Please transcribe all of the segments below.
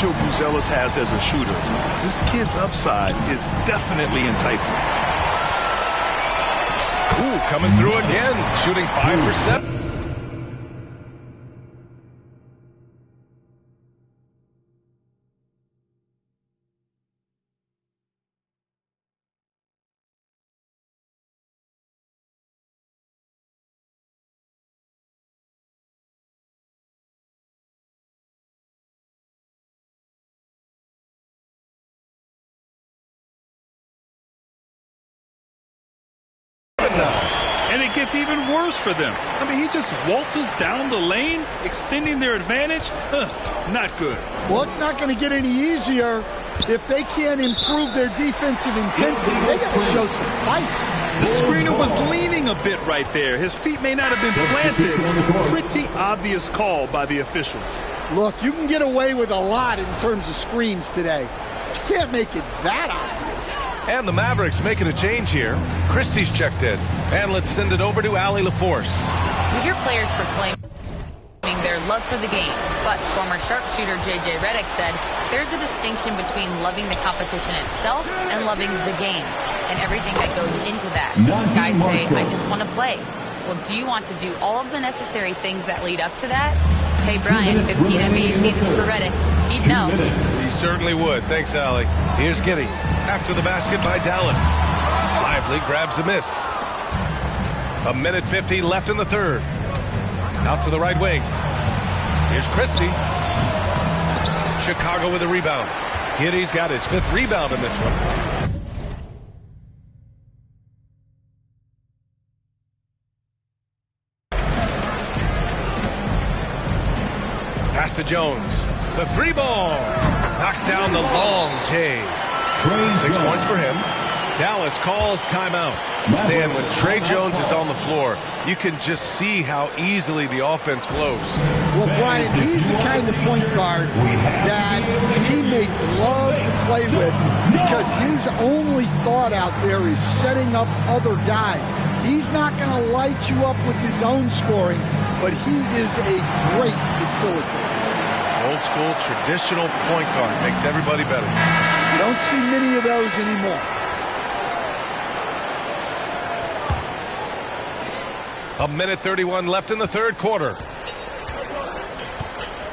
potential Buzelis has as a shooter, this kid's upside is definitely enticing. Ooh, coming through again, shooting 5 for 7. And it gets even worse for them. I mean, he just waltzes down the lane, extending their advantage. Not good. Well, it's not going to get any easier if they can't improve their defensive intensity. They got to show some fight. The screener was leaning a bit right there. His feet may not have been planted. Pretty obvious call by the officials. Look, you can get away with a lot in terms of screens today. But you can't make it that obvious. And the Mavericks making a change here. Christie's checked in. And let's send it over to Allie LaForce. We hear players proclaiming their love for the game, but former sharpshooter J.J. Redick said there's a distinction between loving the competition itself and loving the game and everything that goes into that. Guys say, I just want to play. Well, do you want to do all of the necessary things that lead up to that? Hey, Brian, 15 NBA seasons for Redick. He'd know. He certainly would. Thanks, Allie. Here's Giddey. After the basket by Dallas. Lively grabs a miss. 1:50 left in the third. Out to the right wing. Here's Christie. Chicago with a rebound. Giddey's got his 5th rebound in this one. Pass to Jones. The 3 ball. Knocks down the long J. 6 points for him. Dallas calls timeout. Stan, when Trey Jones is on the floor, you can just see how easily the offense flows. Well, Brian, he's the kind of point guard that teammates love to play with because his only thought out there is setting up other guys. He's not going to light you up with his own scoring, but he is a great facilitator. Old school, traditional point guard makes everybody better. You don't see many of those anymore. A 1:31 left in the third quarter.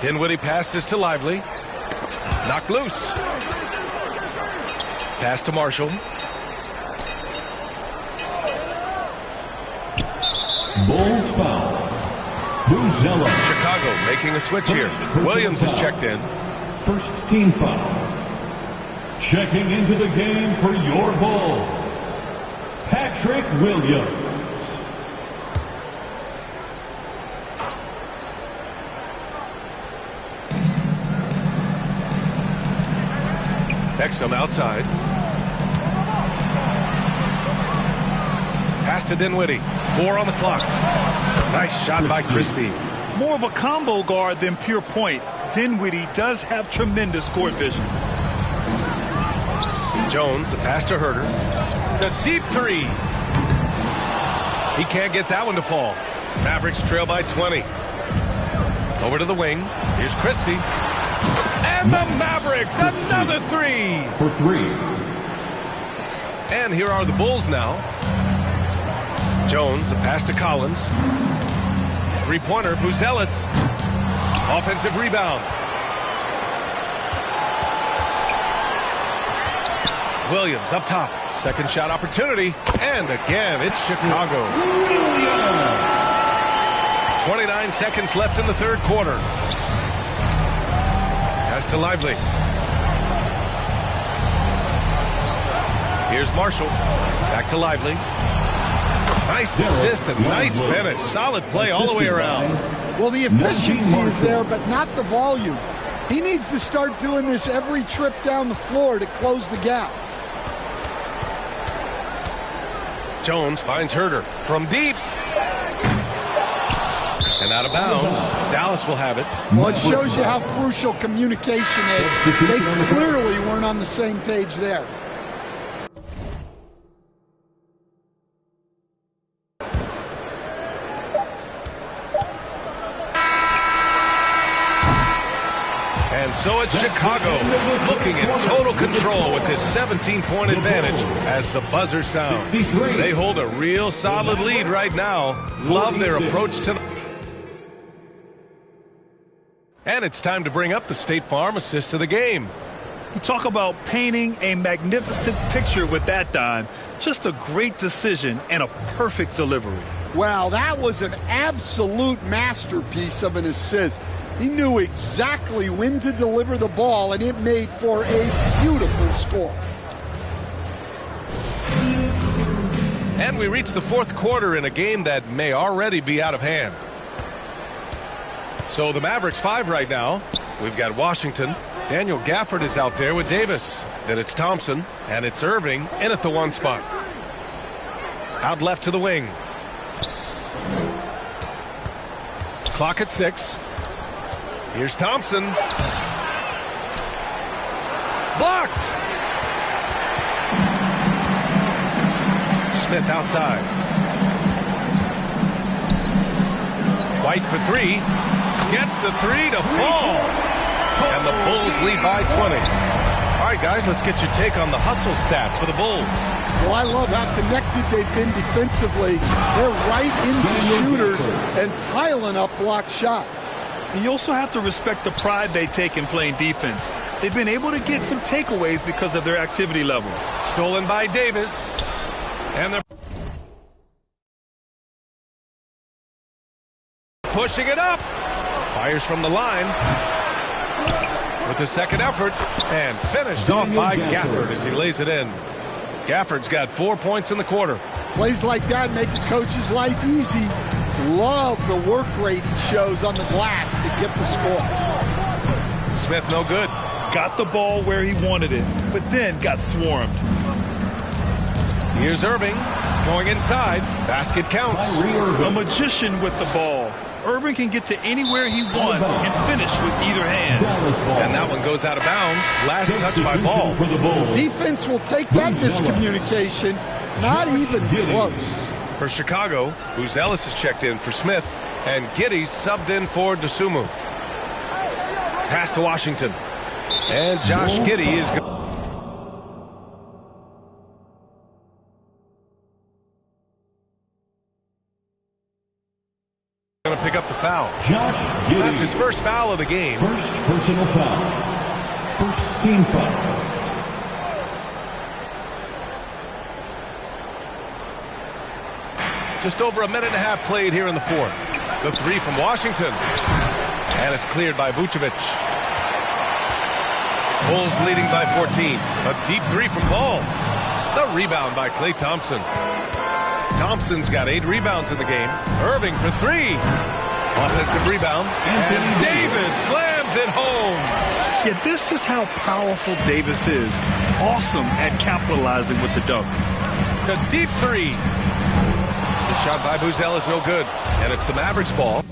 Dinwiddie passes to Lively. Knocked loose. Pass to Marshall. Bulls foul. Buzelis. Chicago making a switch here. Williams is checked in. First team foul. Checking into the game for your Bulls, Patrick Williams. Exum outside. Pass to Dinwiddie. 4 on the clock. Nice shot by Christie. More of a combo guard than pure point. Dinwiddie does have tremendous court vision. Jones, the pass to Herter. The deep 3. He can't get that one to fall. Mavericks trail by 20. Over to the wing. Here's Christie. And the Mavericks, another 3. For 3. And here are the Bulls now. Jones, the pass to Collins. 3-pointer, Buzelis. Offensive rebound. Williams up top. Second shot opportunity. And again, it's Chicago. 29 seconds left in the third quarter. Pass to Lively. Here's Marshall. Back to Lively. Nice assist and nice finish. Solid play all the way around. Well, the efficiency is there, but not the volume. He needs to start doing this every trip down the floor to close the gap. Jones finds Herter from deep. And out of bounds. Dallas will have it. Well, it shows you how crucial communication is. They clearly weren't on the same page there. And so it's Chicago looking in total control with this 17-point advantage as the buzzer sounds. They hold a real solid lead right now. Love their approach to the... And it's time to bring up the State Farm assist to the game. You talk about painting a magnificent picture with that dime. Just a great decision and a perfect delivery. Well, that was an absolute masterpiece of an assist. He knew exactly when to deliver the ball, and it made for a beautiful score. And we reach the fourth quarter in a game that may already be out of hand. So the Mavericks 5 right now. We've got Washington. Daniel Gafford is out there with Davis. Then it's Thompson, and it's Irving in at the 1 spot. Out left to the wing. Clock at 6. Here's Thompson. Blocked. Smith outside. White for 3. Gets the 3 to fall. And the Bulls lead by 20. All right, guys, let's get your take on the hustle stats for the Bulls. Well, I love how connected they've been defensively. They're right into shooters and piling up block shots. And you also have to respect the pride they take in playing defense. They've been able to get some takeaways because of their activity level. Stolen by Davis. And they're pushing it up. Fires from the line. With the second effort. And finished off by Gafford as he lays it in. Gafford's got 4 points in the quarter. Plays like that make a coach's life easy. Love the work rate he shows on the glass to get the score. Smith no good. Got the ball where he wanted it, but then got swarmed. Here's Irving going inside. Basket counts. A magician with the ball. Irving can get to anywhere he wants and finish with either hand. And that one goes out of bounds. Last touch by Ball. Defense will take that miscommunication. Not even close. For Chicago, Ellis is checked in for Smith, and Giddey's subbed in for Dosunmu. Pass to Washington. And Josh Giddey is going to pick up the foul. Josh Giddey. That's his first foul of the game. First personal foul. First team foul. Just over a minute and a half played here in the fourth. The 3 from Washington. And it's cleared by Vucevic. Bulls leading by 14. A deep 3 from Ball. The rebound by Klay Thompson. Thompson's got 8 rebounds in the game. Irving for 3. Offensive rebound. And Davis slams it home. Yeah, this is how powerful Davis is. Awesome at capitalizing with the dunk. A deep 3. The shot by Buzel is no good. And it's the Mavericks ball.